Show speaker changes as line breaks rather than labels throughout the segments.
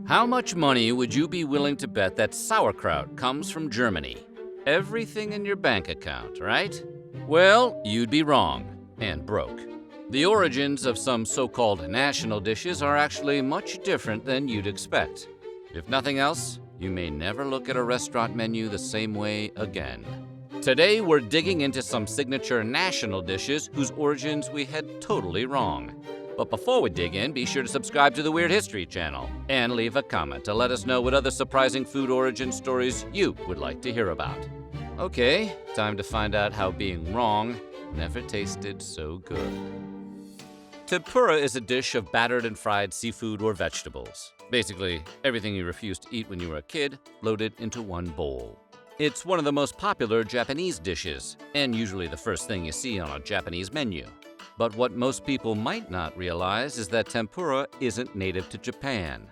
How much money would you be willing to bet that sauerkraut comes from Germany? Everything in your bank account, right? Well, you'd be wrong and broke. The origins of some so-called national dishes are actually much different than you'd expect. If nothing else, you may never look at a restaurant menu the same way again. Today, we're digging into some signature national dishes whose origins we had totally wrong. But before we dig in, be sure to subscribe to the Weird History channel and leave a comment to let us know what other surprising food origin stories you would like to hear about. Okay, time to find out how being wrong never tasted so good. Tempura is a dish of battered and fried seafood or vegetables. Basically, everything you refused to eat when you were a kid, loaded into one bowl. It's one of the most popular Japanese dishes, and usually the first thing you see on a Japanese menu. But what most people might not realize is that tempura isn't native to Japan.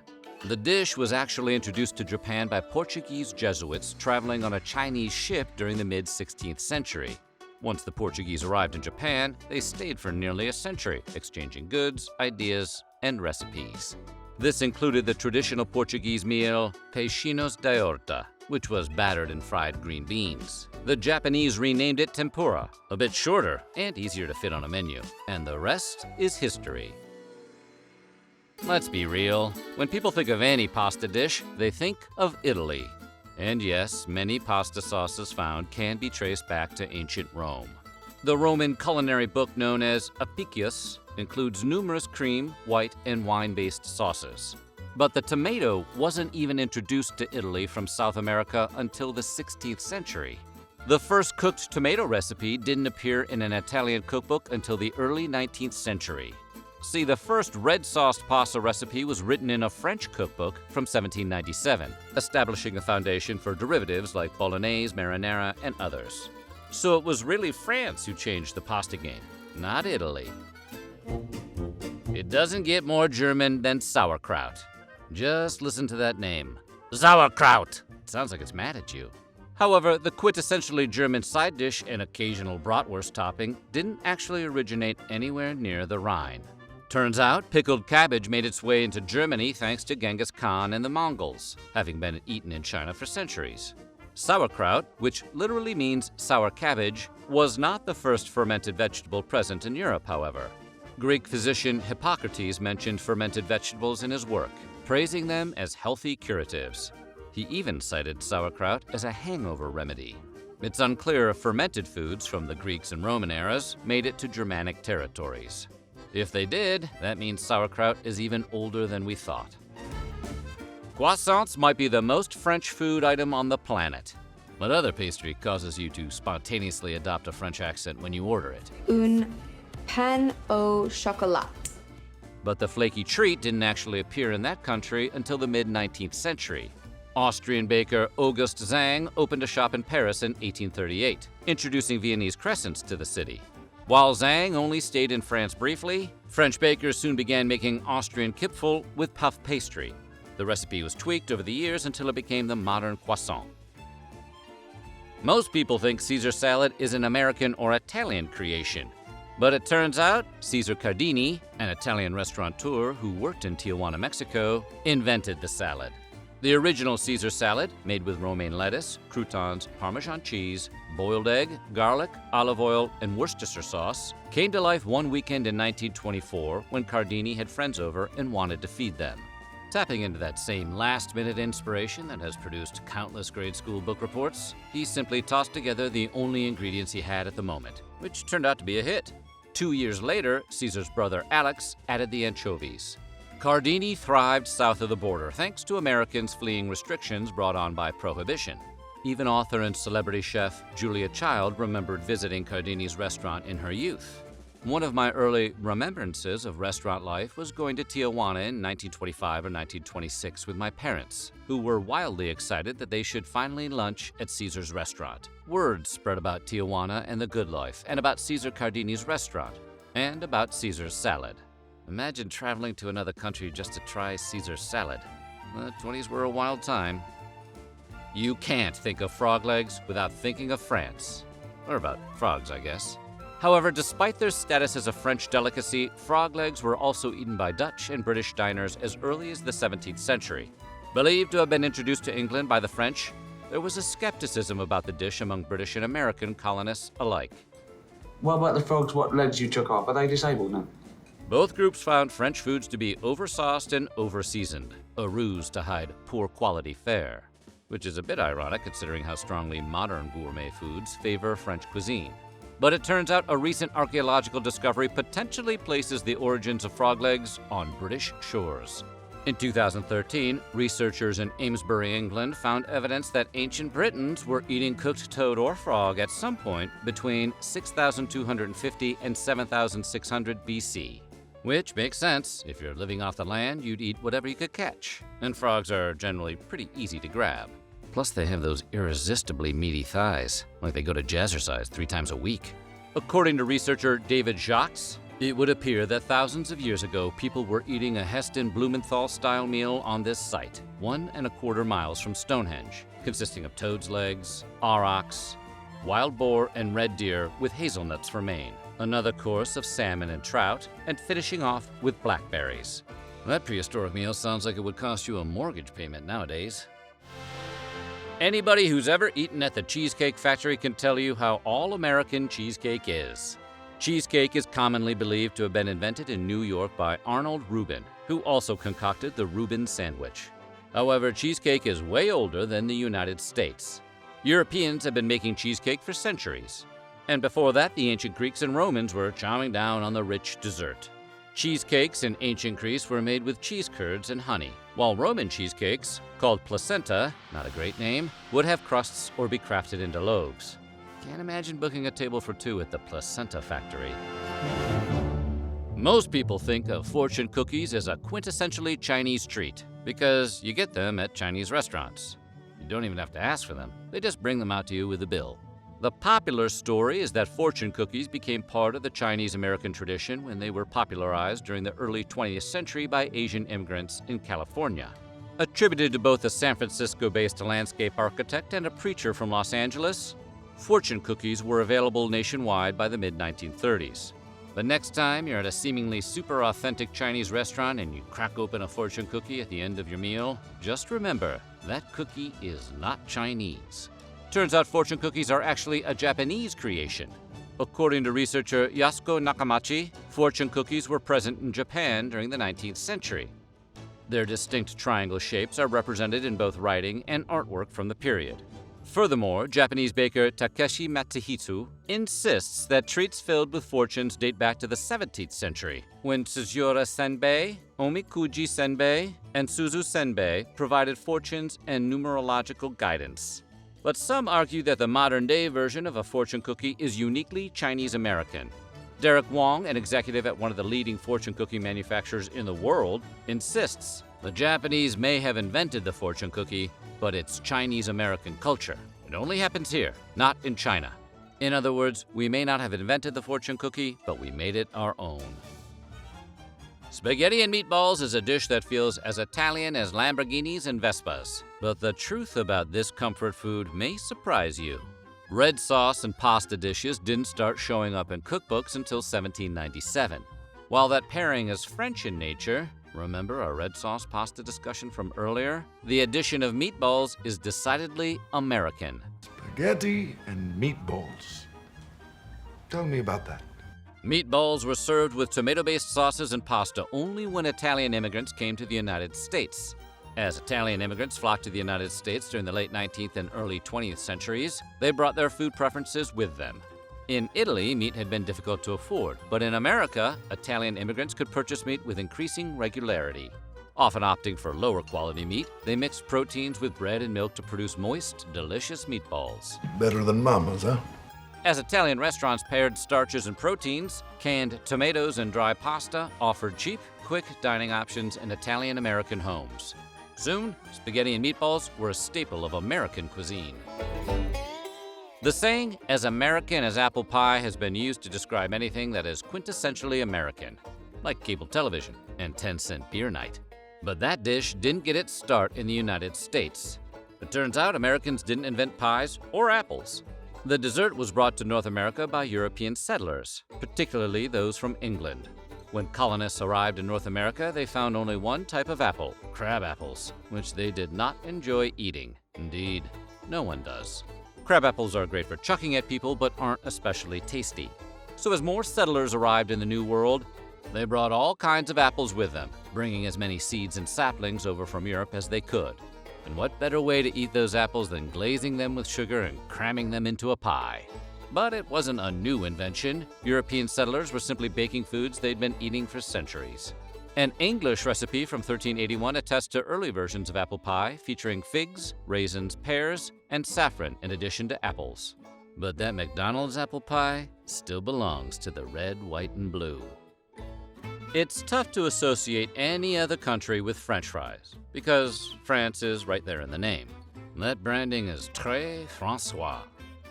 The dish was actually introduced to Japan by Portuguese Jesuits traveling on a Chinese ship during the mid-16th century. Once the Portuguese arrived in Japan, they stayed for nearly a century, exchanging goods, ideas, and recipes. This included the traditional Portuguese meal, peixinhos de horta, which was battered and fried green beans. The Japanese renamed it tempura, a bit shorter and easier to fit on a menu, and the rest is history. Let's be real. When people think of any pasta dish, they think of Italy. And yes, many pasta sauces found can be traced back to ancient Rome. The Roman culinary book known as Apicius includes numerous cream, white, and wine-based sauces. But the tomato wasn't even introduced to Italy from South America until the 16th century. The first cooked tomato recipe didn't appear in an Italian cookbook until the early 19th century. See, the first red-sauced pasta recipe was written in a French cookbook from 1797, establishing the foundation for derivatives like bolognese, marinara, and others. So it was really France who changed the pasta game, not Italy. It doesn't get more German than sauerkraut. Just listen to that name. Sauerkraut! It sounds like it's mad at you. However, the quintessentially German side dish and occasional bratwurst topping didn't actually originate anywhere near the Rhine. Turns out, pickled cabbage made its way into Germany thanks to Genghis Khan and the Mongols, having been eaten in China for centuries. Sauerkraut, which literally means sour cabbage, was not the first fermented vegetable present in Europe, however. Greek physician Hippocrates mentioned fermented vegetables in his work, praising them as healthy curatives. He even cited sauerkraut as a hangover remedy. It's unclear if fermented foods from the Greeks and Roman eras made it to Germanic territories. If they did, that means sauerkraut is even older than we thought. Croissants might be the most French food item on the planet. What other pastry causes you to spontaneously adopt a French accent when you order it?
Un pain au chocolat.
But the flaky treat didn't actually appear in that country until the mid-19th century. Austrian baker August Zang opened a shop in Paris in 1838, introducing Viennese crescents to the city. While Zang only stayed in France briefly, French bakers soon began making Austrian Kipfel with puff pastry. The recipe was tweaked over the years until it became the modern croissant. Most people think Caesar salad is an American or Italian creation. But it turns out Cesar Cardini, an Italian restaurateur who worked in Tijuana, Mexico, invented the salad. The original Caesar salad, made with romaine lettuce, croutons, Parmesan cheese, boiled egg, garlic, olive oil, and Worcestershire sauce, came to life one weekend in 1924 when Cardini had friends over and wanted to feed them. Tapping into that same last-minute inspiration that has produced countless grade school book reports, he simply tossed together the only ingredients he had at the moment, which turned out to be a hit. 2 years later, Caesar's brother Alex added the anchovies. Cardini thrived south of the border thanks to Americans fleeing restrictions brought on by Prohibition. Even author and celebrity chef Julia Child remembered visiting Cardini's restaurant in her youth. One of my early remembrances of restaurant life was going to Tijuana in 1925 or 1926 with my parents, who were wildly excited that they should finally lunch at Caesar's restaurant. Word spread about Tijuana and the good life, and about Cesar Cardini's restaurant, and about Caesar's salad. Imagine traveling to another country just to try Caesar's salad. The 20s were a wild time. You can't think of frog legs without thinking of France. Or about frogs, I guess. However, despite their status as a French delicacy, frog legs were also eaten by Dutch and British diners as early as the 17th century. Believed to have been introduced to England by the French, there was a skepticism about the dish among British and American colonists alike.
What about the frogs? What legs you took off? Are they disabled now?
Both groups found French foods to be oversauced and overseasoned, a ruse to hide poor quality fare, which is a bit ironic considering how strongly modern gourmet foods favor French cuisine. But it turns out a recent archaeological discovery potentially places the origins of frog legs on British shores. In 2013, researchers in Amesbury, England, found evidence that ancient Britons were eating cooked toad or frog at some point between 6,250 and 7,600 BC. Which makes sense. If you're living off the land, you'd eat whatever you could catch. And frogs are generally pretty easy to grab. Plus, they have those irresistibly meaty thighs, like they go to jazzercise 3 times a week. According to researcher David Jacques, it would appear that thousands of years ago, people were eating a Heston Blumenthal-style meal on this site, 1¼ miles from Stonehenge, consisting of toad's legs, aurochs, wild boar, and red deer with hazelnuts for main, another course of salmon and trout, and finishing off with blackberries. That prehistoric meal sounds like it would cost you a mortgage payment nowadays. Anybody who's ever eaten at the Cheesecake Factory can tell you how all-American cheesecake is. Cheesecake is commonly believed to have been invented in New York by Arnold Reuben, who also concocted the Reuben sandwich. However, cheesecake is way older than the United States. Europeans have been making cheesecake for centuries. And before that, the ancient Greeks and Romans were chowing down on the rich dessert. Cheesecakes in ancient Greece were made with cheese curds and honey, while Roman cheesecakes, called placenta, not a great name, would have crusts or be crafted into loaves. Can't imagine booking a table for 2 at the placenta factory. Most people think of fortune cookies as a quintessentially Chinese treat because you get them at Chinese restaurants. You don't even have to ask for them. They just bring them out to you with a bill. The popular story is that fortune cookies became part of the Chinese-American tradition when they were popularized during the early 20th century by Asian immigrants in California. Attributed to both a San Francisco-based landscape architect and a preacher from Los Angeles, fortune cookies were available nationwide by the mid-1930s. The next time you're at a seemingly super authentic Chinese restaurant and you crack open a fortune cookie at the end of your meal, just remember, that cookie is not Chinese. Turns out fortune cookies are actually a Japanese creation. According to researcher Yasuko Nakamachi, fortune cookies were present in Japan during the 19th century. Their distinct triangle shapes are represented in both writing and artwork from the period. Furthermore, Japanese baker Takeshi Matsuhitsu insists that treats filled with fortunes date back to the 17th century, when Tsujiura Senbei, Omikuji Senbei, and Suzu Senbei provided fortunes and numerological guidance. But some argue that the modern-day version of a fortune cookie is uniquely Chinese-American. Derek Wong, an executive at one of the leading fortune cookie manufacturers in the world, insists the Japanese may have invented the fortune cookie, but it's Chinese-American culture. It only happens here, not in China. In other words, we may not have invented the fortune cookie, but we made it our own. Spaghetti and meatballs is a dish that feels as Italian as Lamborghinis and Vespas. But the truth about this comfort food may surprise you. Red sauce and pasta dishes didn't start showing up in cookbooks until 1797. While that pairing is French in nature, remember our red sauce pasta discussion from earlier? The addition of meatballs is decidedly American.
Spaghetti and meatballs. Tell me about that.
Meatballs were served with tomato-based sauces and pasta only when Italian immigrants came to the United States. As Italian immigrants flocked to the United States during the late 19th and early 20th centuries, they brought their food preferences with them. In Italy, meat had been difficult to afford, but in America, Italian immigrants could purchase meat with increasing regularity. Often opting for lower quality meat, they mixed proteins with bread and milk to produce moist, delicious meatballs.
Better than Mama's, huh?
As Italian restaurants paired starches and proteins, canned tomatoes and dry pasta offered cheap, quick dining options in Italian-American homes. Soon, spaghetti and meatballs were a staple of American cuisine. The saying, as American as apple pie, has been used to describe anything that is quintessentially American, like cable television and 10-cent beer night. But that dish didn't get its start in the United States. It turns out Americans didn't invent pies or apples. The dessert was brought to North America by European settlers, particularly those from England. When colonists arrived in North America, they found only one type of apple, crab apples, which they did not enjoy eating. Indeed, no one does. Crab apples are great for chucking at people, but aren't especially tasty. So as more settlers arrived in the New World, they brought all kinds of apples with them, bringing as many seeds and saplings over from Europe as they could. And what better way to eat those apples than glazing them with sugar and cramming them into a pie? But it wasn't a new invention. European settlers were simply baking foods they'd been eating for centuries. An English recipe from 1381 attests to early versions of apple pie featuring figs, raisins, pears, and saffron in addition to apples. But that McDonald's apple pie still belongs to the red, white, and blue. It's tough to associate any other country with French fries, because France is right there in the name. That branding is très François.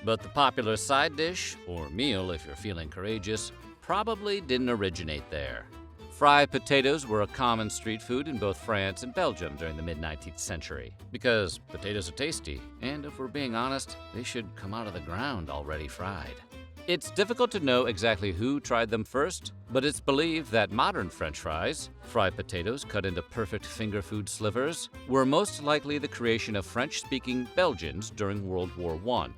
But the popular side dish, or meal if you're feeling courageous, probably didn't originate there. Fried potatoes were a common street food in both France and Belgium during the mid-19th century, because potatoes are tasty, and if we're being honest, they should come out of the ground already fried. It's difficult to know exactly who tried them first, but it's believed that modern French fries, fried potatoes cut into perfect finger food slivers, were most likely the creation of French-speaking Belgians during World War I.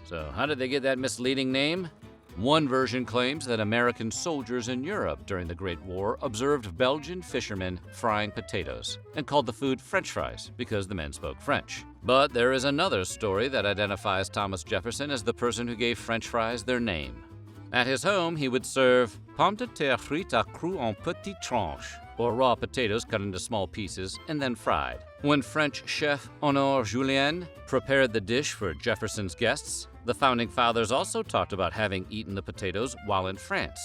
So how did they get that misleading name? One version claims that American soldiers in Europe during the Great War observed Belgian fishermen frying potatoes and called the food French fries because the men spoke French. But there is another story that identifies Thomas Jefferson as the person who gave French fries their name. At his home, he would serve pommes de terre frites à cru en petites tranches, or raw potatoes cut into small pieces and then fried. When French chef Honoré Julien prepared the dish for Jefferson's guests, the Founding Fathers also talked about having eaten the potatoes while in France.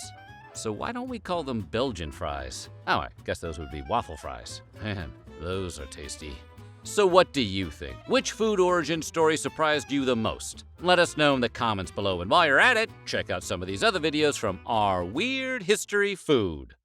So why don't we call them Belgian fries? Oh, I guess those would be waffle fries. Man, those are tasty. So what do you think? Which food origin story surprised you the most? Let us know in the comments below, and while you're at it, check out some of these other videos from our Weird History Food.